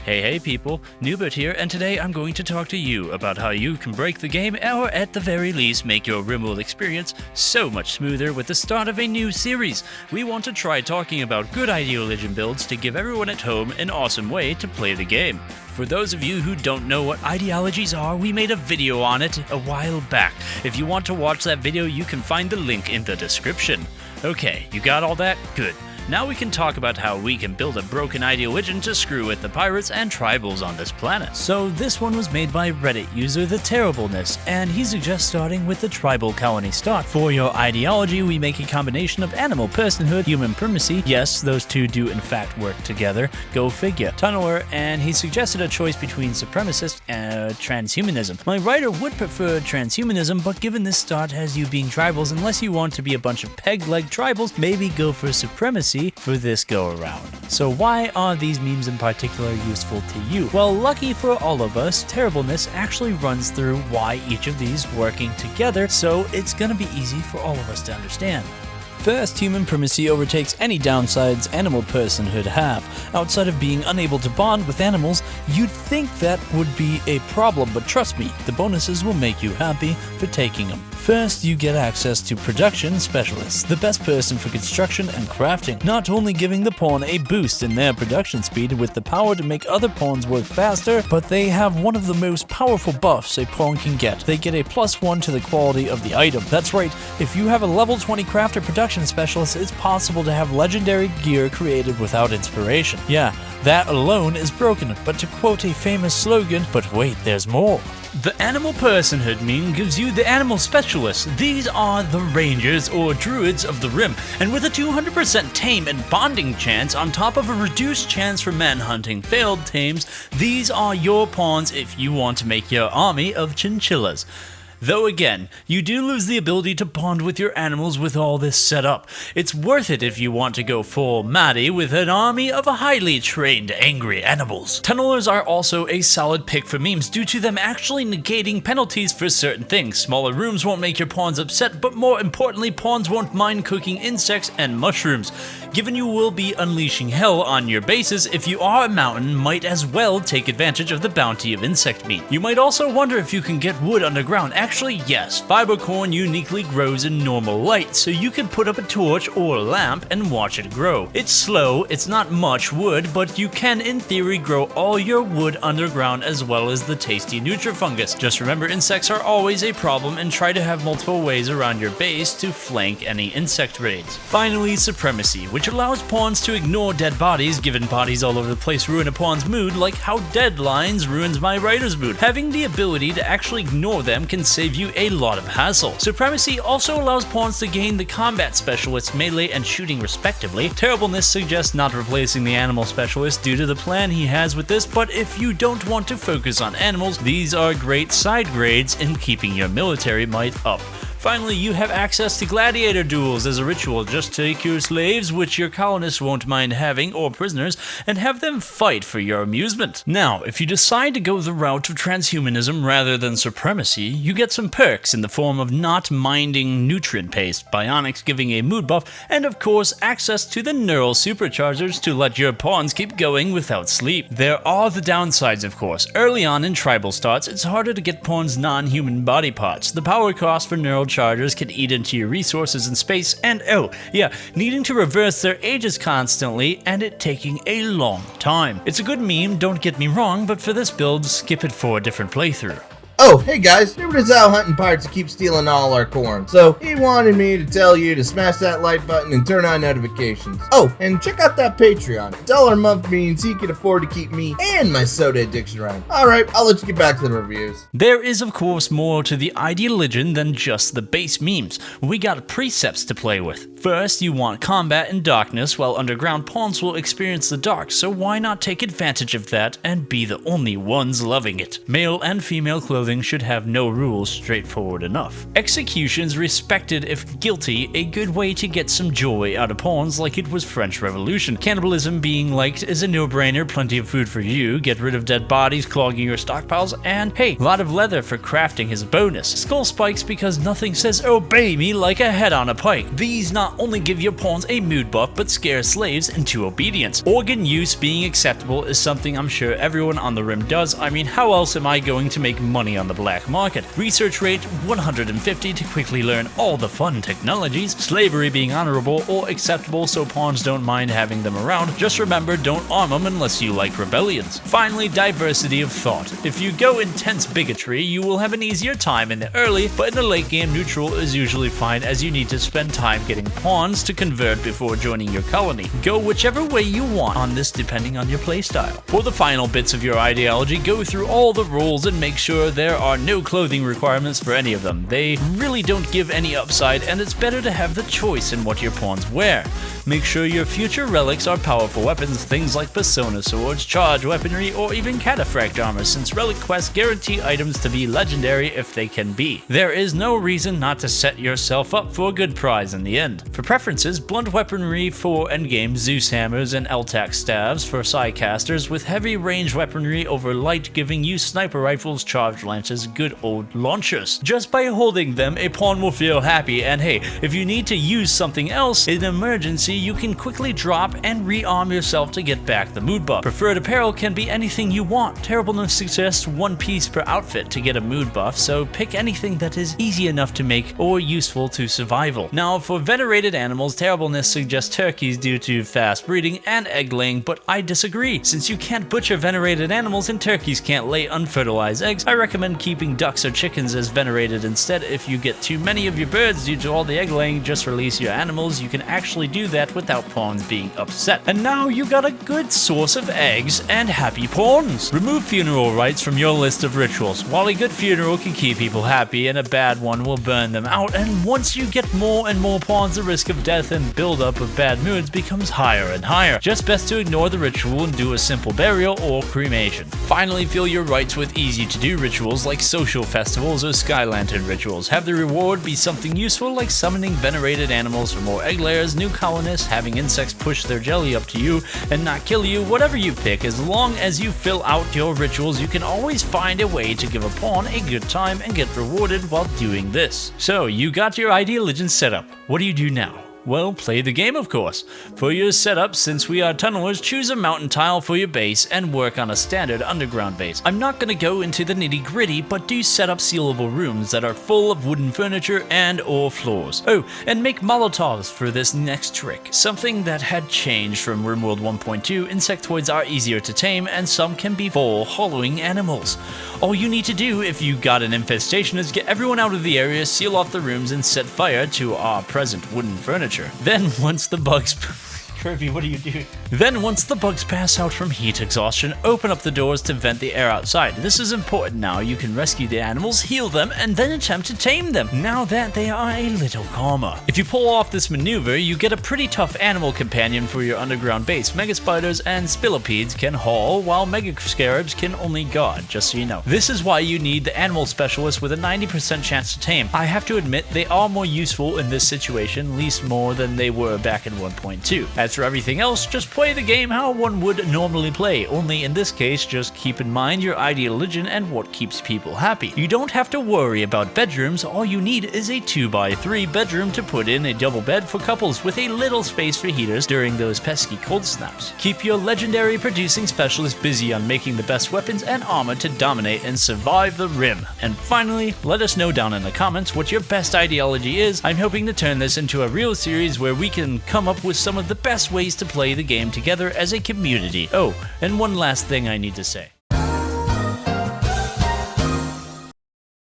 Hey people, Noobert here, and today I'm going to talk to you about how you can break the game or at the very least make your Rimworld experience so much smoother with the start of a new series. We want to try talking about good Ideoligy builds to give everyone at home an awesome way to play the game. For those of you who don't know what ideologies are, we made a video on it a while back. If you want to watch that video, you can find the link in the description. Okay, you got all that? Good. Now we can talk about how we can build a broken ideology to screw with the pirates and tribals on this planet. So this one was made by Reddit user The Terribleness, and he suggests starting with the tribal colony start. For your ideology, we make a combination of animal personhood, human primacy, yes, those two do in fact work together, go figure, tunneler, and he suggested a choice between supremacist and transhumanism. My writer would prefer transhumanism, but given this start has you being tribals, unless you want to be a bunch of peg-leg tribals, maybe go for supremacy for this go around. So why are these memes in particular useful to you? Well, lucky for all of us, Terribleness actually runs through why each of these working together, so it's gonna be easy for all of us to understand. First, human primacy overtakes any downsides animal personhood have. Outside of being unable to bond with animals, you'd think that would be a problem, but trust me, the bonuses will make you happy for taking them. First, you get access to production specialists, the best person for construction and crafting, not only giving the pawn a boost in their production speed with the power to make other pawns work faster, but they have one of the most powerful buffs a pawn can get. They get a +1 to the quality of the item. That's right, if you have a level 20 crafter production specialist, it's possible to have legendary gear created without inspiration. Yeah, that alone is broken, but to quote a famous slogan, but wait, there's more. The animal personhood meme gives you the animal specialists. These are the rangers or druids of the rim, and with a 200% tame and bonding chance on top of a reduced chance for manhunting failed tames, these are your pawns if you want to make your army of chinchillas. Though again, you do lose the ability to bond with your animals with all this set up. It's worth it if you want to go full Maddie with an army of highly trained angry animals. Tunnelers are also a solid pick for memes due to them actually negating penalties for certain things. Smaller rooms won't make your pawns upset, but more importantly, pawns won't mind cooking insects and mushrooms. Given you will be unleashing hell on your bases, if you are a mountain, might as well take advantage of the bounty of insect meat. You might also wonder if you can get wood underground. Actually, yes, fiber corn uniquely grows in normal light, so you can put up a torch or a lamp and watch it grow. It's slow, it's not much wood, but you can in theory grow all your wood underground as well as the tasty nutrifungus. Just remember, insects are always a problem and try to have multiple ways around your base to flank any insect raids. Finally, supremacy, which allows pawns to ignore dead bodies, given bodies all over the place ruin a pawn's mood, like how deadlines ruins my writer's mood. Having the ability to actually ignore them can save you a lot of hassle. Supremacy also allows pawns to gain the combat specialists, melee and shooting respectively. Terribleness suggests not replacing the animal specialist due to the plan he has with this, but if you don't want to focus on animals, these are great side grades in keeping your military might up. Finally, you have access to gladiator duels as a ritual. Just take your slaves, which your colonists won't mind having, or prisoners, and have them fight for your amusement. Now, if you decide to go the route of transhumanism rather than supremacy, you get some perks in the form of not minding nutrient paste, bionics giving a mood buff, and of course, access to the neural superchargers to let your pawns keep going without sleep. There are the downsides, of course. Early on in tribal starts, it's harder to get pawns' non-human body parts. The power cost for neural chargers can eat into your resources and space, and oh yeah, needing to reverse their ages constantly and it taking a long time. It's a good meme, don't get me wrong, but for this build, skip it for a different playthrough. Oh, hey guys, Noobert is out hunting pirates to keep stealing all our corn. So, he wanted me to tell you to smash that like button and turn on notifications. Oh, and check out that Patreon. $1 a month means he can afford to keep me and my soda addiction running. Alright, I'll let you get back to the reviews. There is of course more to the Ideoligy than just the base memes. We got precepts to play with. First, you want combat in darkness, while underground pawns will experience the dark, so why not take advantage of that and be the only ones loving it. Male and female clothing clothing should have no rules straightforward enough. Executions respected if guilty, a good way to get some joy out of pawns like it was French Revolution. Cannibalism being liked is a no-brainer, plenty of food for you, get rid of dead bodies clogging your stockpiles, and hey, a lot of leather for crafting is a bonus. Skull spikes because nothing says obey me like a head on a pike. These not only give your pawns a mood buff but scare slaves into obedience. Organ use being acceptable is something I'm sure everyone on the Rim does. I mean, how else am I going to make money on the black market? Research rate 150 to quickly learn all the fun technologies. Slavery being honorable or acceptable so pawns don't mind having them around. Just remember, don't arm them unless you like rebellions. Finally, diversity of thought. If you go intense bigotry, you will have an easier time in the early, but in the late game, neutral is usually fine as you need to spend time getting pawns to convert before joining your colony. Go whichever way you want on this depending on your playstyle. For the final bits of your ideology, go through all the rules and make sure there are no clothing requirements for any of them. They really don't give any upside, and it's better to have the choice in what your pawns wear. Make sure your future relics are powerful weapons, things like persona swords, charge weaponry, or even cataphract armor, since relic quests guarantee items to be legendary if they can be. There is no reason not to set yourself up for a good prize in the end. For preferences, blunt weaponry for endgame, Zeus hammers and Eltac staves for psycasters, with heavy range weaponry over light giving you sniper rifles, charged lances, good old launchers. Just by holding them, a pawn will feel happy, and hey, if you need to use something else in an emergency, you can quickly drop and rearm yourself to get back the mood buff. Preferred apparel can be anything you want. Terribleness suggests one piece per outfit to get a mood buff, so pick anything that is easy enough to make or useful to survival. Now, for venerated animals, terribleness suggests turkeys due to fast breeding and egg laying, but I disagree. Since you can't butcher venerated animals and turkeys can't lay unfertilized eggs, I recommend keeping ducks or chickens as venerated instead. If you get too many of your birds due to all the egg laying, just release your animals. You can actually do that without pawns being upset. And now you got a good source of eggs and happy pawns. Remove funeral rites from your list of rituals. While a good funeral can keep people happy, and a bad one will burn them out, and once you get more and more pawns, the risk of death and buildup of bad moods becomes higher and higher. Just best to ignore the ritual and do a simple burial or cremation. Finally, fill your rites with easy to do rituals like social festivals or sky lantern rituals. Have the reward be something useful like summoning venerated animals for more egg layers, new colonists, having insects push their jelly up to you and not kill you. Whatever you pick, as long as you fill out your rituals, you can always find a way to give a pawn a good time and get rewarded while doing this. So you got your Ideoligy set up. What do you do now? Well, play the game, of course. For your setup, since we are tunnelers, choose a mountain tile for your base and work on a standard underground base. I'm not going to go into the nitty-gritty, but do set up sealable rooms that are full of wooden furniture and or floors. Oh, and make Molotovs for this next trick. Something that had changed from Rimworld 1.2, insectoids are easier to tame and some can be full hollowing animals. All you need to do if you got an infestation is get everyone out of the area, seal off the rooms, and set fire to our present wooden furniture. Then once the bugs... Kirby, what are you doing? Then once the bugs pass out from heat exhaustion, open up the doors to vent the air outside. This is important now. You can rescue the animals, heal them, and then attempt to tame them, now that they are a little calmer. If you pull off this maneuver, you get a pretty tough animal companion for your underground base. Mega spiders and spillopedes can haul, while mega scarabs can only guard, just so you know. This is why you need the animal specialist with a 90% chance to tame. I have to admit, they are more useful in this situation, at least more than they were back in 1.2. As for everything else, just play the game how one would normally play, only in this case, just keep in mind your ideology and what keeps people happy. You don't have to worry about bedrooms, all you need is a 2x3 bedroom to put in a double bed for couples with a little space for heaters during those pesky cold snaps. Keep your legendary producing specialist busy on making the best weapons and armor to dominate and survive the Rim. And finally, let us know down in the comments what your best ideology is. I'm hoping to turn this into a real series where we can come up with some of the best ways to play the game together as a community. Oh, and one last thing I need to say.